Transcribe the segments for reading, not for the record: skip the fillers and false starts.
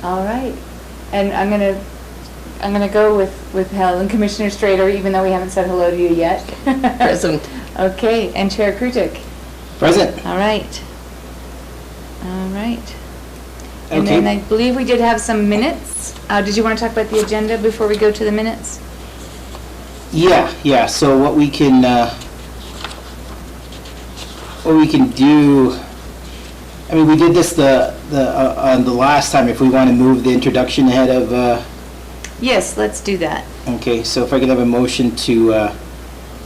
All right. And I'm gonna go with Helen, Commissioner Strader, even though we haven't said hello to you yet. Present. Okay, and Chair Krutik. Present. All right. All right. And Okay. then I believe we did have some minutes. Did you want to talk about the agenda before we go to the minutes? Yeah. So what we can do. I mean, we did this on the last time. If we want to move the introduction ahead of. Yes, let's do that. Okay. So if I could have a motion to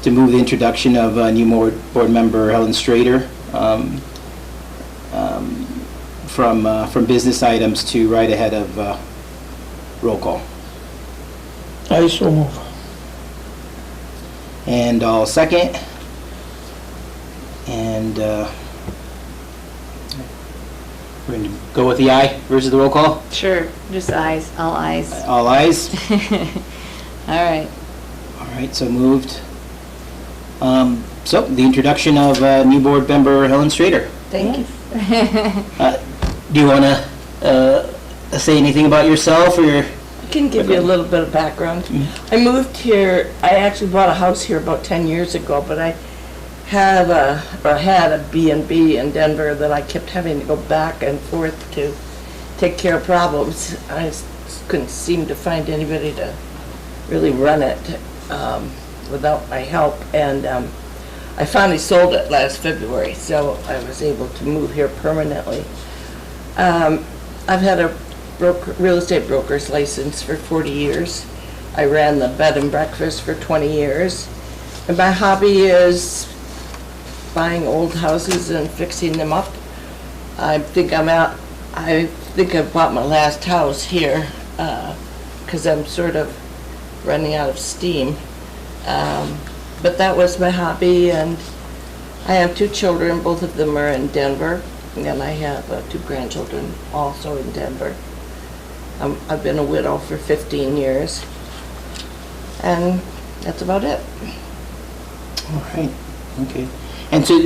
move the introduction of new board member Helen Strader from business items to right ahead of roll call. I so move. And I'll second. And we're going to go with the aye versus the roll call. Sure, just ayes, all ayes. All ayes. All right. All right, so moved. So the introduction of new board member Helen Strader. Thank you. Do you want to say anything about yourself or your? I can give you a little bit of background. I moved here, I actually bought a house here about 10 years ago, but I had a B&B in Denver that I kept having to go back and forth to take care of problems. I couldn't seem to find anybody to really run it without my help, and I finally sold it last February, so I was able to move here permanently. I've had a real estate broker's license for 40 years. I ran the bed and breakfast for 20 years. And my hobby is buying old houses and fixing them up. I think I've bought my last house here because I'm sort of running out of steam. But that was my hobby, and I have 2 children. Both of them are in Denver, and I have 2 grandchildren also in Denver. I've been a widow for 15 years, and that's about it. All right. Okay. And so,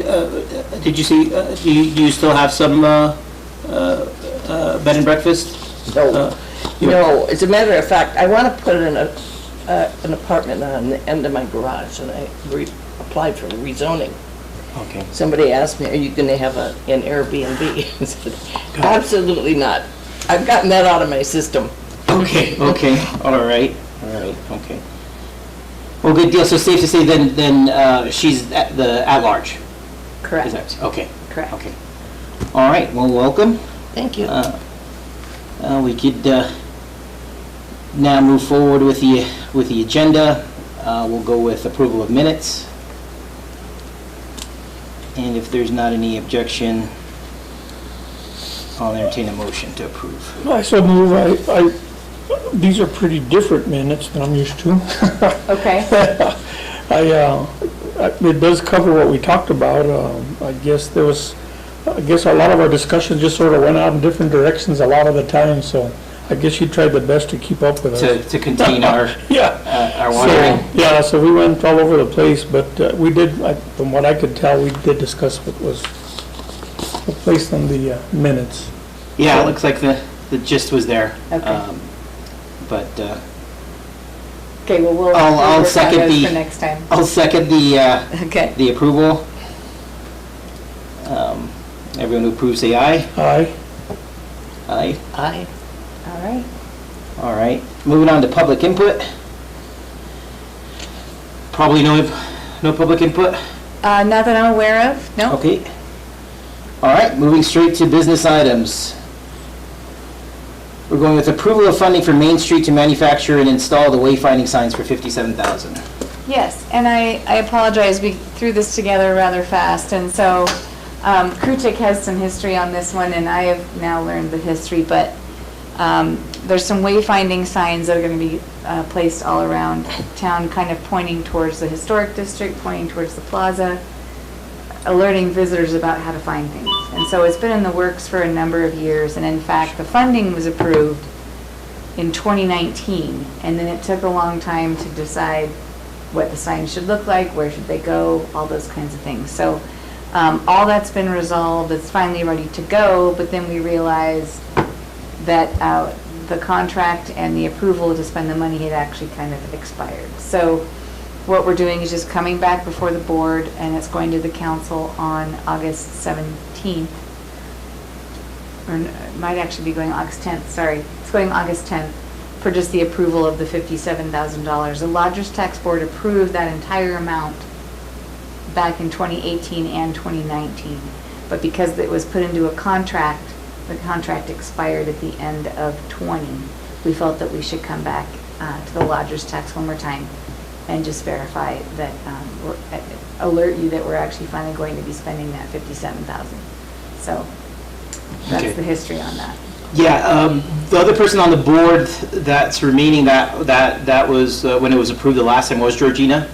did you see? Do you still have some bed and breakfast? No, no. As a matter of fact, I want to put in an apartment on the end of my garage, and I applied for rezoning. Okay. Somebody asked me, "Are you going to have an Airbnb?" I said, "Absolutely not. I've gotten that out of my system." Okay. All right. Okay. Well, good deal. So safe to say then she's at large. Correct. Is that okay? Correct. Okay. All right. Well, welcome. Thank you. We could now move forward with the agenda. We'll go with approval of minutes. And if there's not any objection, I'll entertain a motion to approve. I so move. These are pretty different minutes than I'm used to. Okay. It does cover what we talked about. I guess a lot of our discussion just sort of went out in different directions a lot of the time, so I guess you tried the best to keep up with us. To contain our our wandering. So we went all over the place, but we did, from what I could tell, we did discuss what was placed on the minutes. Yeah, it looks like the gist was there. Okay. But Okay, well, we'll I'll work on second those for next time. I'll second Okay. the approval. Everyone who approves, say aye. Aye. Aye. Aye. All right. All right. Moving on to public input. Probably no public input. Not that I'm aware of, no? Okay. All right. Moving straight to business items. We're going with approval of funding for Main Street to manufacture and install the wayfinding signs for $57,000. Yes, and I apologize, we threw this together rather fast, and so Krutik has some history on this one, and I have now learned the history, but there's some wayfinding signs that are going to be placed all around town, kind of pointing towards the historic district, pointing towards the plaza, alerting visitors about how to find things. And so it's been in the works for a number of years, and in fact, the funding was approved in 2019, and then it took a long time to decide what the signs should look like, where should they go, all those kinds of things. So all that's been resolved, it's finally ready to go, but then we realized that the contract and the approval to spend the money had actually kind of expired. So what we're doing is just coming back before the board, and it's going to the council on August 17th. Or it might actually be going August 10th, sorry. It's going August 10th for just the approval of the $57,000. The Lodgers Tax Board approved that entire amount back in 2018 and 2019. But because it was put into a contract, the contract expired at the end of 20. We felt that we should come back to the Lodgers Tax one more time and just verify that, alert you that we're actually finally going to be spending that $57,000. So Okay. that's the history on that. Yeah, the other person on the board that's remaining, that was, when it was approved the last time, was Georgina.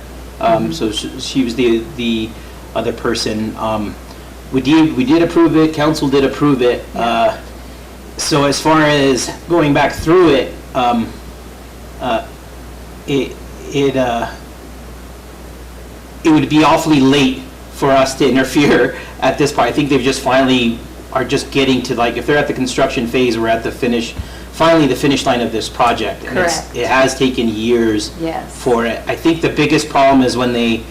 So she was the other person. We did approve it, council did approve it. So as far as going back through it, it would be awfully late for us to interfere at this point. I think they've just finally are just getting to, like, if they're at the construction phase, we're at the finally the finish line of this project. And Correct. it has taken years Yes. for it. I think the biggest problem is when they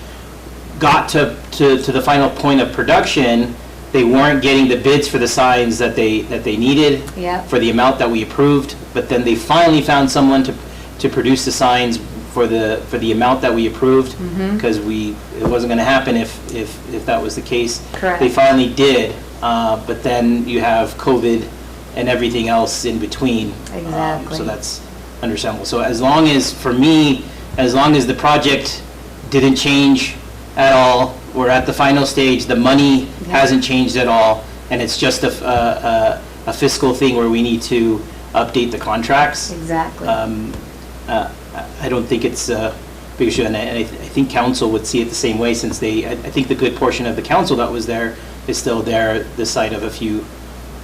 got to the final point of production, they weren't getting the bids for the signs that they needed Yep. for the amount that we approved, but then they finally found someone to produce the signs for the amount that we approved, because it wasn't going to happen if that was the case. Correct. They finally did, but then you have COVID and everything else in between. Exactly. So that's understandable. So as long as, for me, as long as the project didn't change at all, we're at the final stage, the money hasn't changed at all, and it's just a fiscal thing where we need to update the contracts. Exactly. I don't think it's a big issue, and I think council would see it the same way, since I think the good portion of the council that was there is still there, the site of a few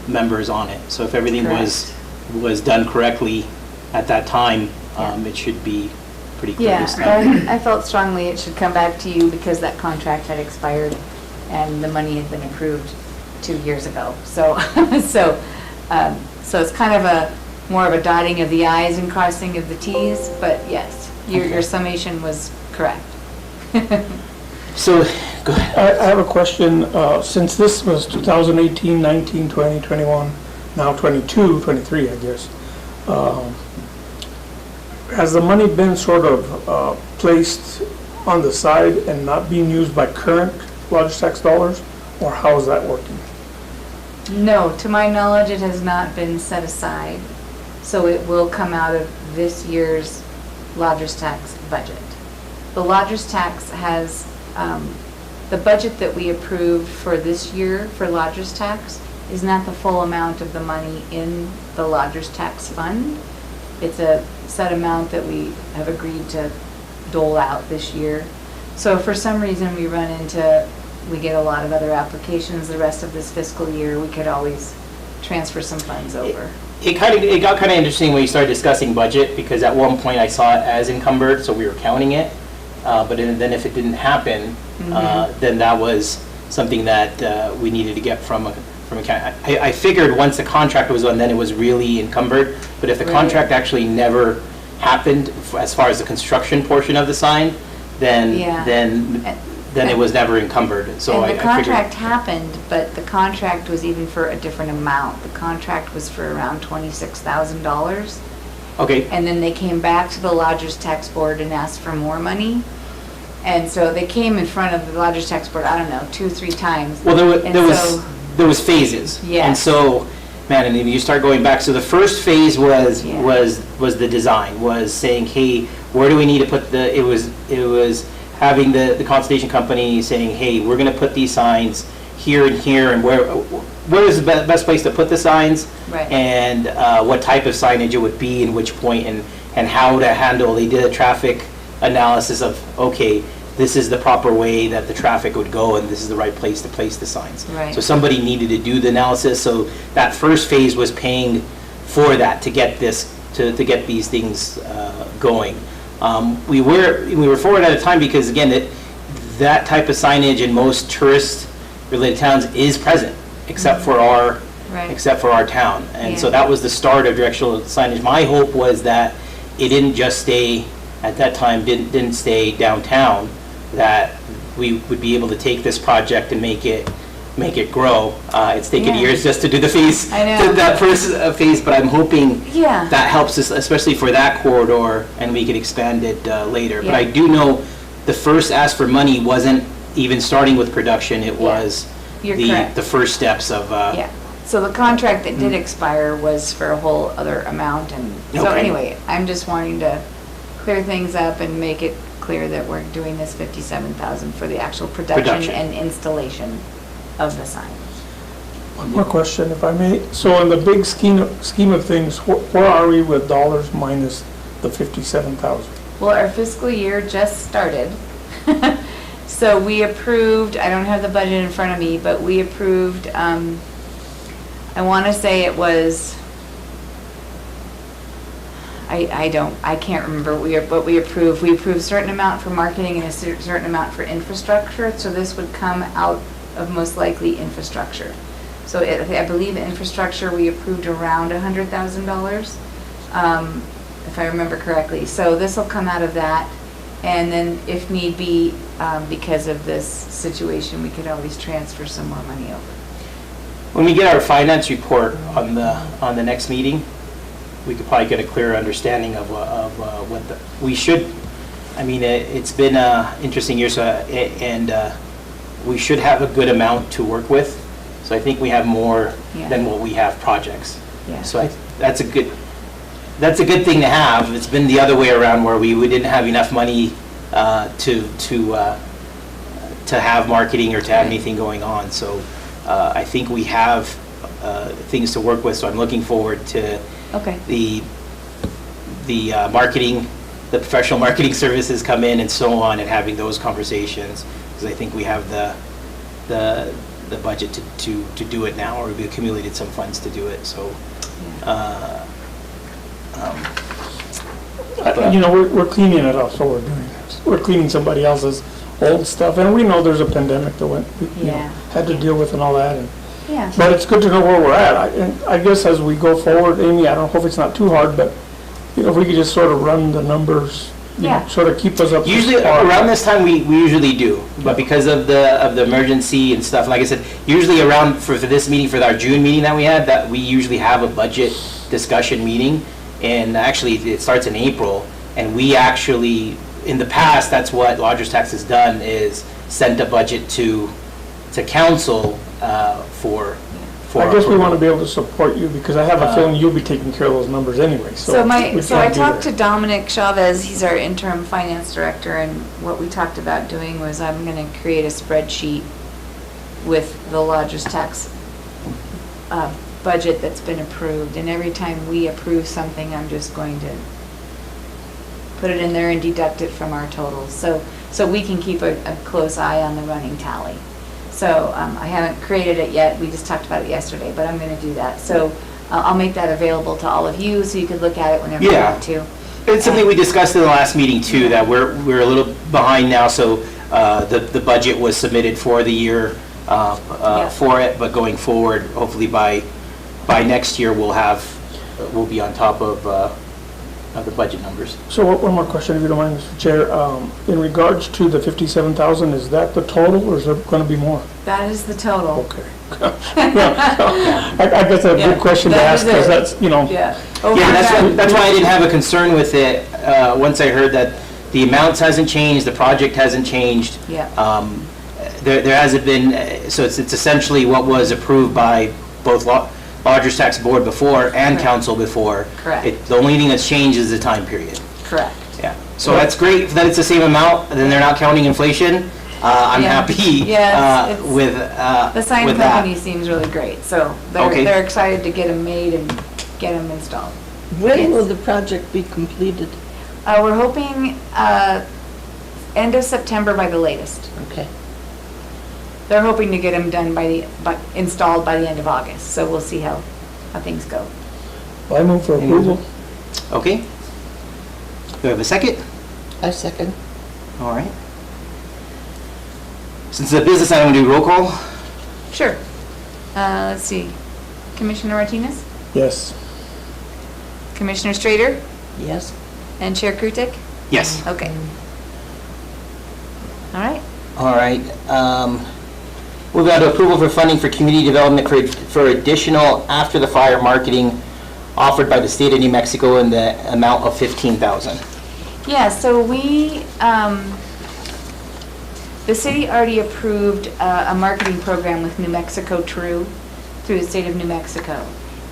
members on it. So if everything was done correctly at that time, it should be pretty clear Yeah, this time. I felt strongly it should come back to you because that contract had expired and the money had been approved 2 years ago. So, so it's kind of more of a dotting of the i's and crossing of the t's, but yes, your summation was correct. So, go ahead. I have a question. Since this was 2018, 19, 20, 21, now 22, 23, I guess, has the money been sort of placed on the side and not being used by current lodge tax dollars, or how is that working? No, to my knowledge, it has not been set aside, so it will come out of this year's lodger's tax budget. The lodger's tax has, the budget that we approved for this year for lodger's tax is not the full amount of the money in the lodger's tax fund. It's a set amount that we have agreed to dole out this year. So if for some reason we get a lot of other applications the rest of this fiscal year, we could always transfer some funds over. It got kind of interesting when you started discussing budget, because at one point I saw it as encumbered, so we were counting it. But then if it didn't happen, then that was something that we needed to get from account. I figured once the contract was on, then it was really encumbered. But if the Right. contract actually never happened, as far as the construction portion of the sign, then it was never encumbered. So And I the figured. contract happened, but the contract was even for a different amount. The contract was for around $26,000. Okay. And then they came back to the Lodgers Tax Board and asked for more money. And so they came in front of the Lodgers Tax Board, I don't know, 2 or 3 times. Well, And so- there was phases. Yes. And so, man, and then you start going back. So the first phase was Yeah. was the design, was saying, hey, where do we need to put it was having the consultation company saying, hey, we're going to put these signs here and here, and where is the best place to put the signs, Right. and what type of signage it would be, and which point, and how to handle. They did a traffic analysis of, okay, this is the proper way that the traffic would go, and this is the right place to place the signs. Right. So somebody needed to do the analysis, so that first phase was paying for that to get to get these things going. We were forward at a time because, again, that type of signage in most tourist-related towns is present, except for our Right. except for our town. And so Yeah. that was the start of directional signage. My hope was that it didn't just stay, at that time, didn't stay downtown, that we would be able to take this project and make it grow. It's taken Yeah. years just to do the phase, I know. that first phase, but I'm hoping Yeah. that helps us, especially for that corridor, and we could expand it later. But Yeah. I do know the first ask for money wasn't even starting with production, it Yeah. was You're the correct. first steps of, Yeah, so the contract that did expire was for a whole other amount, and so Okay. anyway, I'm just wanting to clear things up and make it clear that we're doing this 57,000 for the actual production Production. and installation of the sign. One more question, if I may. So in the big scheme of things, where are we with dollars minus the 57,000? Well, our fiscal year just started. So we approved, I don't have the budget in front of me, but we approved, I want to say it was, I can't remember what we approved. We approved a certain amount for marketing and a certain amount for infrastructure, so this would come out of most likely infrastructure. So I believe infrastructure, we approved around $100,000, if I remember correctly. So this will come out of that, and then if need be, because of this situation, we could always transfer some more money over. when we get our finance report on the next meeting, we could probably get a clearer understanding of what we should, I mean, it's been an interesting year, so, and we should have a good amount to work with. So I think we have more Yeah. than what we have projects. Yeah. So that's a good thing to have. It's been the other way around where we didn't have enough money to have marketing or to have Right. anything going on. So I think we have things to work with, so I'm looking forward to Okay. the marketing, the professional marketing services come in and so on, and having those conversations, because I think we have the budget to do it now, or we've accumulated some funds to do it, so. You know, we're cleaning it up, so we're doing this. We're cleaning somebody else's old stuff, and we know there's a pandemic that we Yeah. had to deal with and all that. Yeah. But it's good to know where we're at. And I guess as we go forward, Amy, I don't know if it's not too hard, but, you know, if we could just sort of run the numbers, you know, Yeah. sort of keep us up to Usually, par. around this time, we usually do, but because of the emergency and stuff, like I said, usually around, for this meeting, for our June meeting that we had, that we usually have a budget discussion meeting, and actually, it starts in April, and we actually, in the past, that's what Lodgers Tax has done, is sent a budget to council for. I guess we approval. want to be able to support you, because I have a feeling you'll be taking care of those numbers anyway, so. So I talked to Dominic Chavez, he's our interim finance director, and what we talked about doing was I'm gonna create a spreadsheet with the Lodgers Tax budget that's been approved, and every time we approve something, I'm just going to put it in there and deduct it from our totals, so we can keep a close eye on the running tally. So I haven't created it yet, we just talked about it yesterday, but I'm gonna do that. So I'll make that available to all of you, so you could look at it whenever you Yeah. want to. It's something we discussed in the last meeting too, that we're a little behind now, so the budget was submitted for the year for it, but going forward, hopefully by next year, we'll be on top of the budget numbers. So one more question, if you don't mind, Mr. Chair. In regards to the 57,000, is that the total, or is there going to be more? That is the total. Okay. I guess that's a Yeah, good question to that ask, is because it. that's, you know. Yeah. Yeah, that's why I didn't have a concern with it, once I heard that the amounts hasn't changed, the project hasn't changed. Yeah. There hasn't been, so it's essentially what was approved by both Lodgers Tax Board before and Correct. council before. Correct. The only thing that's changed is the time period. Correct. Yeah, so that's great that it's the same amount, and then they're not counting inflation. I'm Yeah. happy Yeah, it's- with The sign with that. company seems really great, so Okay. they're excited to get them made and get them installed. When will Yes. the project be completed? We're hoping end of September by the latest. Okay. They're hoping to get them done installed by the end of August, so we'll see how things go. I move for approval. Okay. Do we have a second? I second. All right. Since it's a business, I want to do roll call. Sure. Let's see. Commissioner Martinez? Yes. Commissioner Strader? Yes? And Chair Krutik? Yes. Okay. All right. All right. Move on to approval for funding for community development for additional after-the-fire marketing offered by the state of New Mexico in the amount of $15,000. Yeah, so the city already approved a marketing program with New Mexico through the state of New Mexico.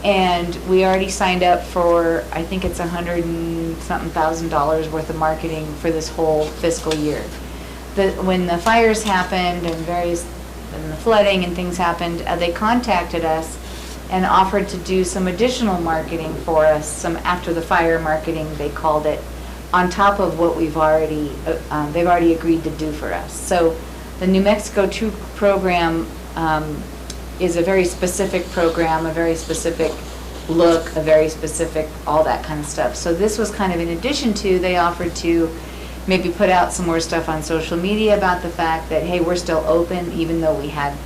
And we already signed up for, I think it's $100,000 worth of marketing for this whole fiscal year. When the fires happened and the flooding and things happened, they contacted us and offered to do some additional marketing for us, some after the fire marketing, they called it, on top of what they've already agreed to do for us. So the New Mexico True program is a very specific program, a very specific look, a very specific, all that kind of stuff. So this was kind of in addition to, they offered to maybe put out some more stuff on social media about the fact that, hey, we're still open even though we had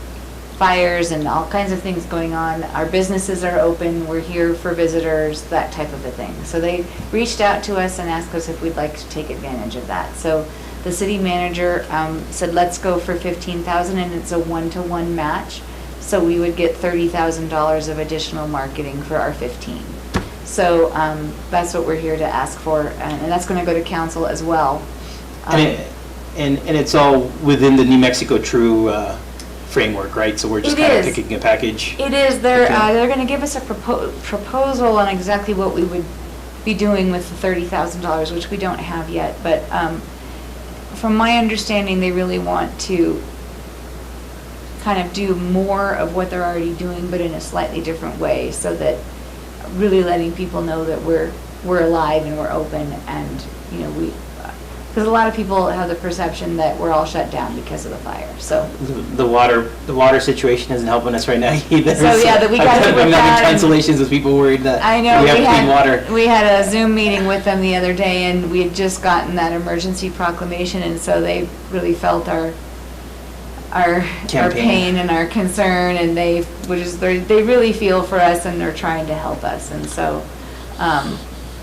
fires and all kinds of things going on. Our businesses are open, we're here for visitors, that type of a thing. So they reached out to us and asked us if we'd like to take advantage of that. So the city manager said, let's go for $15,000, and it's a one-to-one match. So we would get $30,000 of additional marketing for our 15. So that's what we're here to ask for, and that's going to go to council as well. And it's all within the New Mexico True framework, right? So we're just kind of picking a package. It is. They're going to give us a proposal on exactly what we would be doing with the $30,000, which we don't have yet. But from my understanding, they really want to kind of do more of what they're already doing, but in a slightly different way, so that really letting people know that we're alive and we're open, and because a lot of people have the perception that we're all shut down because of the fire. So the water situation isn't helping us right now either. So yeah, that we got hit with that. Cancellations with people worried that I know we have clean water. We had a Zoom meeting with them the other day, and we had just gotten that emergency proclamation, and so they really felt our pain and our concern, and they really feel for us, and they're trying to help us. And so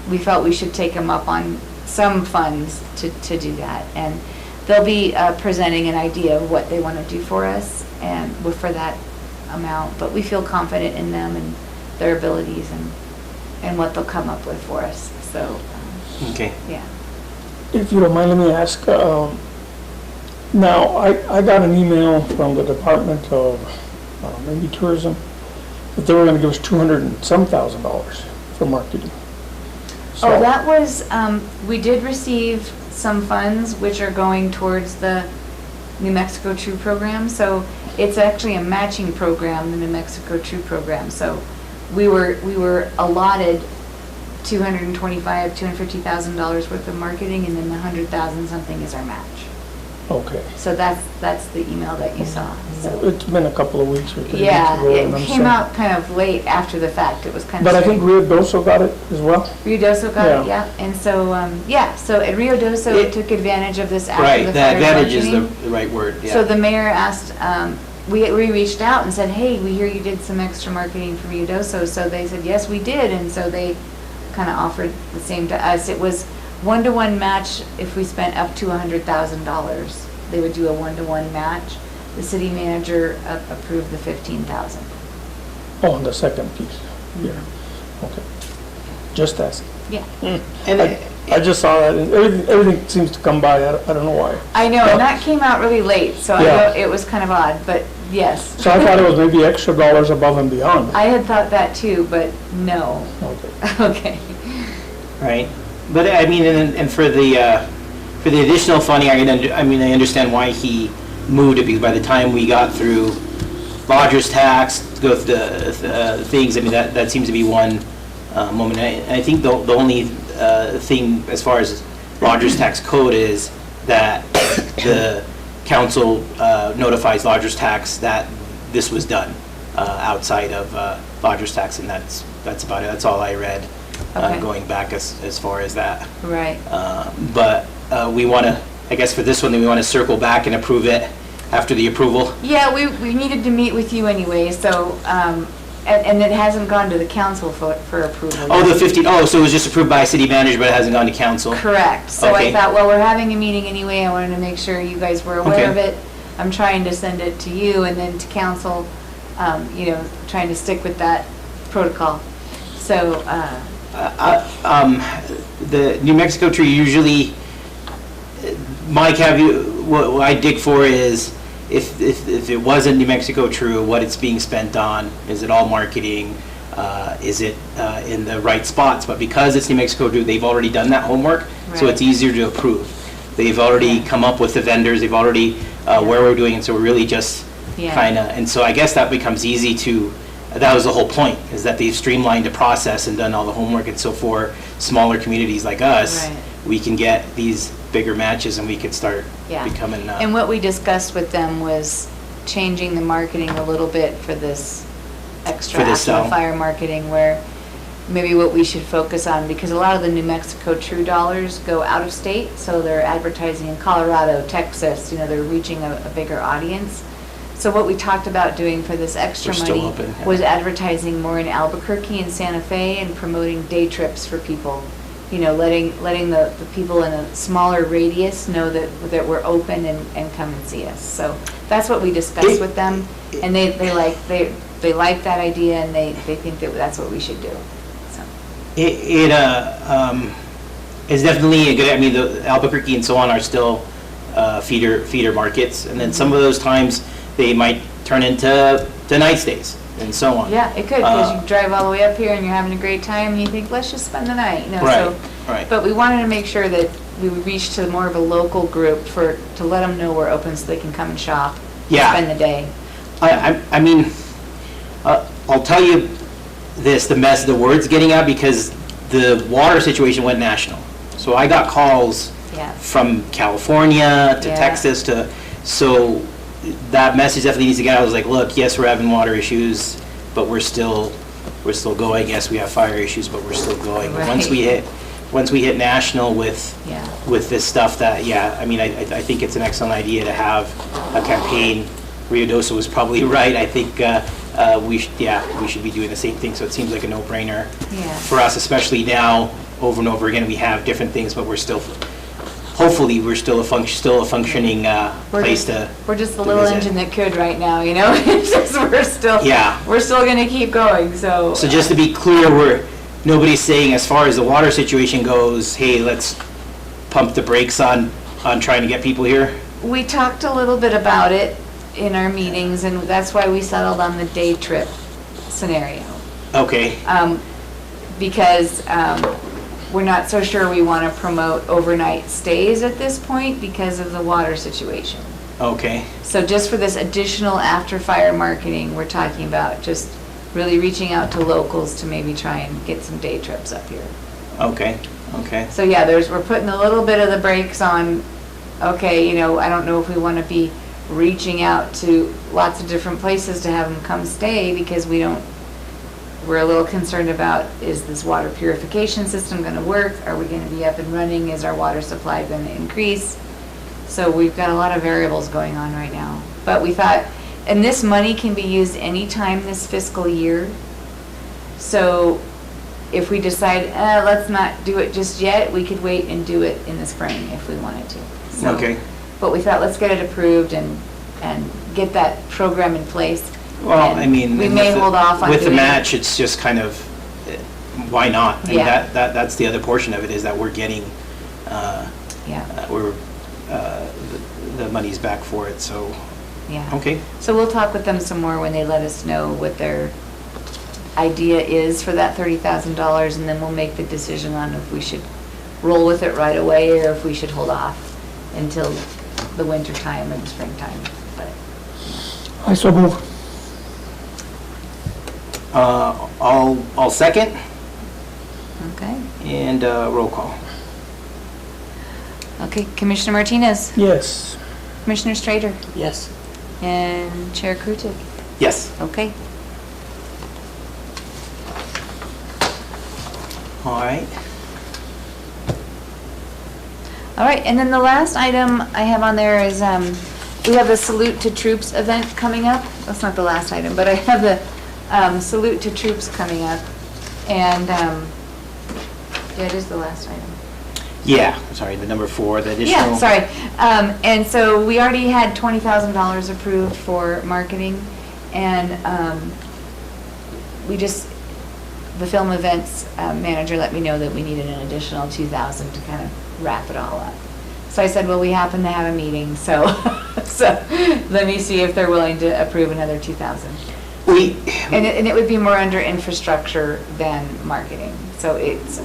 we felt we should take them up on some funds to do that, and they'll be presenting an idea of what they want to do for us and for that amount. But we feel confident in them and their abilities and what they'll come up with for us. So okay. Yeah. If you don't mind, let me ask. Now, I got an email from the Department of maybe Tourism that they were going to give us $200,000 and some for marketing. So, Oh, that was, we did receive some funds which are going towards the New Mexico True program. So it's actually a matching program, the New Mexico True program. So we were allotted $250,000 worth of marketing, and then the $100,000 something is our match. Okay. So that's the email that you saw. So It's been a couple of weeks or 3 weeks yeah, ago. and it I'm came sorry. out kind of late after the fact. It was kind of. But I think Rio Doso got it as well. Rio Doso got it, Yeah. yeah. And so, so at Rio Doso took advantage of this after Right, the the fire advantage is marketing. the right word, yeah. So the mayor asked, we reached out and said, hey, we hear you did some extra marketing for Rio Doso. So they said, yes, we did. And so they kind of offered the same to us. It was one-to-one match if we spent up to $100,000. They would do a one-to-one match. The city manager approved the $15,000. Oh, and the second piece. Yeah. Okay. Just asking. Yeah. And I just saw that, and everything seems to come by, I don't know why. I know, and that came out really late, so I Yeah. know it was kind of odd, but yes. So I thought it was maybe extra dollars above and beyond. I had thought that too, but no. Okay. Okay. right? But I mean, and for the additional funding, I understand why he moved it, because by the time we got through lodger's tax, go through the things, I mean, that seems to be one moment. And I think the only thing as far as lodger's tax code is that the council notifies lodger's tax that this was done outside of lodger's tax, and that's about it. That's all I read. Okay. Going back as far as that. Right. But we want to, I guess for this one, we want to circle back and approve it after the approval. Yeah, we needed to meet with you anyway, so And it hasn't gone to the council for approval. Oh, yet. the 15, oh, so it was just approved by city manager, but it hasn't gone to council? Correct. So I Okay. thought, well, we're having a meeting anyway, I wanted to make sure you guys were aware Okay. of it. I'm trying to send it to you and then to council, trying to stick with that protocol. So, The New Mexico tree usually, my caveat, what I dig for is, if it wasn't New Mexico true, what it's being spent on, is it all marketing? Is it in the right spots? But because it's New Mexico true, they've already done that homework, so Right. it's easier to approve. They've already come up with the vendors, they've already, where we're doing it, so we're really just Yeah. kind of, and so I guess that becomes easy to, that was the whole point, is that they've streamlined the process and done all the homework, and so for smaller communities like us, Right. we can get these bigger matches and we could start Yeah. becoming, and what we discussed with them was changing the marketing a little bit for this extra For this, after the fire marketing, where maybe what we should focus on, because a lot of the New Mexico True dollars go out of state, so they're advertising in Colorado, Texas, they're reaching a bigger audience. So what we talked about doing for this extra We're still money open, yeah. was advertising more in Albuquerque and Santa Fe and promoting day trips for people. Letting the people in a smaller radius know that we're open and come and see us. So that's what we discussed with them, and they like that idea, and they think that that's what we should do. So. It's definitely a good, I mean, the Albuquerque and so on are still feeder markets, and then some of those times, they might turn into night stays and so on. Yeah, it could, because you drive all the way up here and you're having a great time, and you think, let's just spend the night, Right, right. But we wanted to make sure that we would reach to more of a local group to let them know we're open so they can come and shop, Yeah. spend the day. I mean, I'll tell you this, the word's getting out because the water situation went national. So I got calls Yeah. from California to Yeah. Texas so that message definitely needs to get out. I was like, look, yes, we're having water issues, but we're still going. Yes, we have fire issues, but we're still going. But once we hit national with this stuff, that, I mean, I think it's an excellent idea to have a campaign. Rio Dosa was probably right. I think we should be doing the same thing. So it seems like a no-brainer for us, especially now. Over and over again, we have different things, but hopefully we're still a functioning place to. We're just the to little visit. engine that could right now, It's just, we're still gonna keep going, so. So just to be clear, nobody's saying as far as the water situation goes, hey, let's pump the brakes on trying to get people here? We talked a little bit about it in our meetings, and that's why we settled on the day trip scenario. Okay, Because we're not so sure we want to promote overnight stays at this point because of the water situation. okay, So just for this additional after-fire marketing, we're talking about just really reaching out to locals to maybe try and get some day trips up here. okay. So yeah, we're putting a little bit of the brakes on, okay, I don't know if we want to be reaching out to lots of different places to have them come stay, because we're a little concerned about, is this water purification system going to work? Are we going to be up and running? Is our water supply going to increase? So we've got a lot of variables going on right now. But we thought, and this money can be used anytime this fiscal year. So if we decide, let's not do it just yet, we could wait and do it in the spring if we wanted to. So, Okay. But we thought, let's get it approved and get that program in place. Well, And I mean. we and may with the- hold off on With the doing- match, it's just kind of, why not? I mean, Yeah. that's the other portion of it, is that we're getting, Yeah, the money's back for it, so, yeah. okay. So we'll talk with them some more when they let us know what their idea is for that $30,000, and then we'll make the decision on if we should roll with it right away or if we should hold off until the winter time and springtime. But I so move. I'll second, okay. and roll call. Okay, Commissioner Martinez, Yes. Commissioner Strader, Yes. and Chair Krutik. Yes. Okay. All right. All right, and then the last item I have on there is, we have the Salute to Troops event coming up. That's not the last item, but I have salute to troops coming up, and, yeah, it is the last item. Yeah, sorry, the number 4, the additional. Yeah, sorry. And so we already had $20,000 approved for marketing, and the film events manager let me know that we needed an additional $2,000 to kind of wrap it all up. So I said, well, we happen to have a meeting, so, so let me see if they're willing to approve another $2,000. And it would be more under infrastructure than marketing. So it's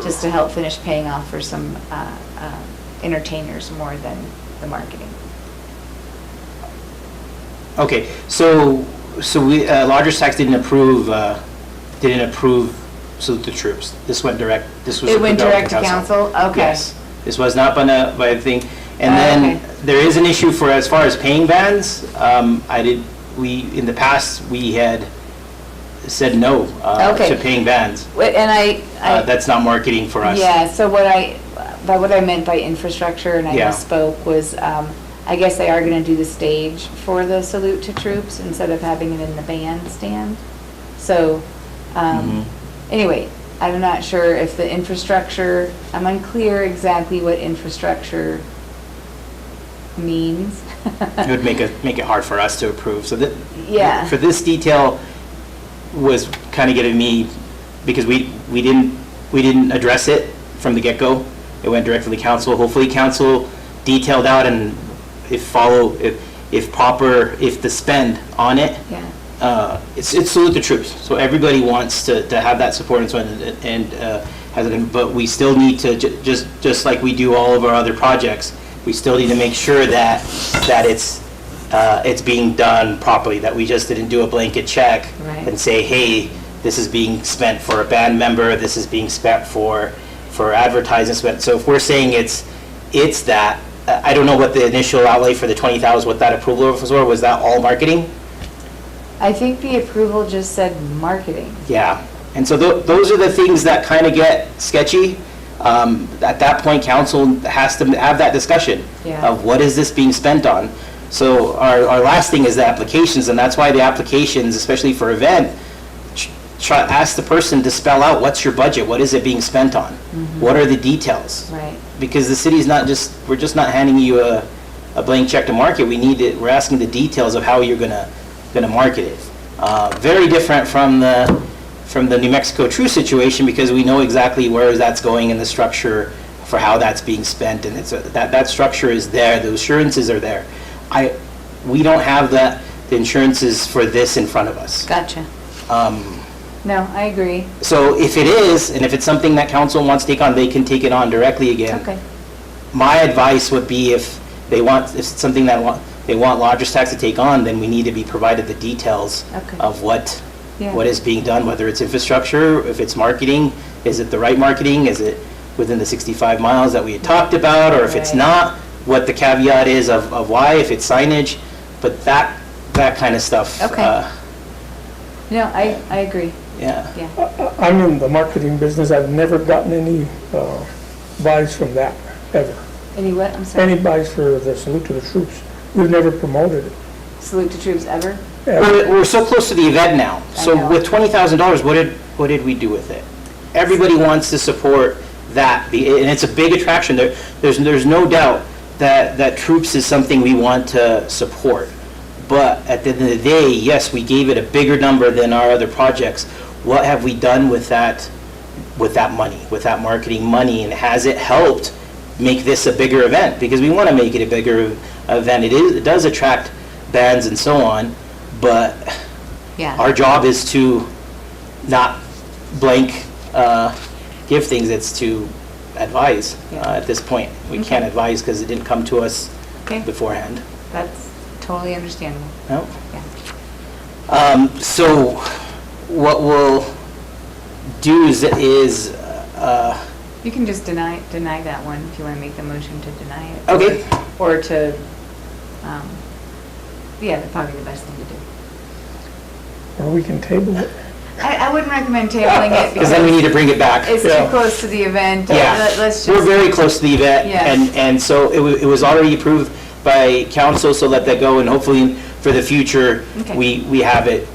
just to help finish paying off for some entertainers more than the marketing. Okay, so we, Lodgers Tax didn't approve Salute the Troops. This went direct, this was. It went direct to council? Okay. Yes. This was not by a thing. And then Okay. there is an issue for, as far as paying bands, in the past, we had said no Okay. to paying bands. And I That's not marketing for us. yeah, so what I meant by infrastructure, and I Yeah. misspoke, was I guess they are gonna do the stage for the salute to troops instead of having it in the bandstand. So, anyway, I'm not sure if the infrastructure, I'm unclear exactly what infrastructure means. It would make it hard for us to approve. So that, Yeah. for this detail was kind of getting me, because we didn't address it from the get-go. It went directly to council. Hopefully council detailed out, and if the spend on it, Yeah. it's salute the troops. So everybody wants to have that support and so on, and has it, but we still need to, just like we do all of our other projects, we still need to make sure that it's being done properly, that we just didn't do a blanket check Right. and say, hey, this is being spent for a band member, this is being spent for advertising spent. So if we're saying it's that, I don't know what the initial outlay for the 20,000, what that approval was that all marketing? I think the approval just said marketing. Yeah, and so those are the things that kind of get sketchy. At that point, council has to have that discussion Yeah. of what is this being spent on. So our last thing is the applications, and that's why the applications, especially for event, ask the person to spell out what's your budget, what is it being spent on, what are the details? Right. Because the city's not just, we're just not handing you a blank check to market. We're asking the details of how you're gonna market it. Very different from the New Mexico True situation, because we know exactly where that's going in the structure for how that's being spent, and that structure is there, the assurances are there. We don't have the insurances for this in front of us. Gotcha. No, I agree. So if it is, and if it's something that council wants to take on, they can take it on directly again. Okay. My advice would be, if it's something that they want Lodgers Tax to take on, then we need to be provided the details Okay. of what Yeah. is being done, whether it's infrastructure, if it's marketing, is it the right marketing, is it within the 65 miles that we had talked about, or if it's Right. not, what the caveat is of why, if it's signage, but that kind of stuff. Okay. No, I agree. Yeah. Yeah. I'm in the marketing business, I've never gotten any buys from that, ever. Any what? I'm sorry. Any buys for the Salute to the Troops. We've never promoted it. Salute to troops ever? ever. We're so close to the event now. I So know. with $20,000, what did we do with it? Everybody wants to support that, and it's a big attraction. There's no doubt that Troops is something we want to support. But at the end of the day, yes, we gave it a bigger number than our other projects. What have we done with that money, with that marketing money, and has it helped make this a bigger event? Because we want to make it a bigger event. It does attract bands and so on, but Yeah. our job is to not blank give things, it's to advise Yeah. at this point. We Okay. can't advise because it didn't come to us Okay. beforehand. That's totally understandable. No? Yeah. So what we'll do is You can just deny that one if you want to make the motion to deny it. okay. Or to, yeah, that's probably the best thing to do. Or we can table it. I wouldn't recommend tabling it Because then we need because to bring it back. it's too Yeah. close to the event. Yeah. Let's We're just, very close to the event, Yes. and so it was already approved by council, so let that go, and hopefully for the future, Okay. we have it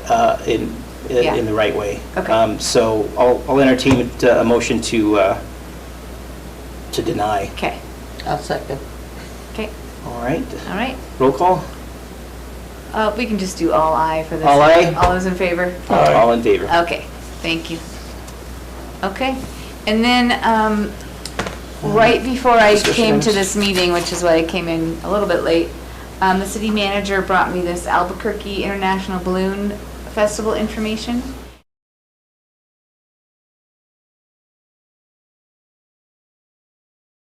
Yeah. in the right way. Okay. So I'll entertain a motion to deny. Okay, I'll second. okay, All right, all right. roll call? We can just do all aye for this. All aye? All those in favor? Aye. All in favor? Okay, thank you. Okay, and then, right before I came to this meeting, which is why I came in a little bit late, the city manager brought me this Albuquerque International Balloon Festival information.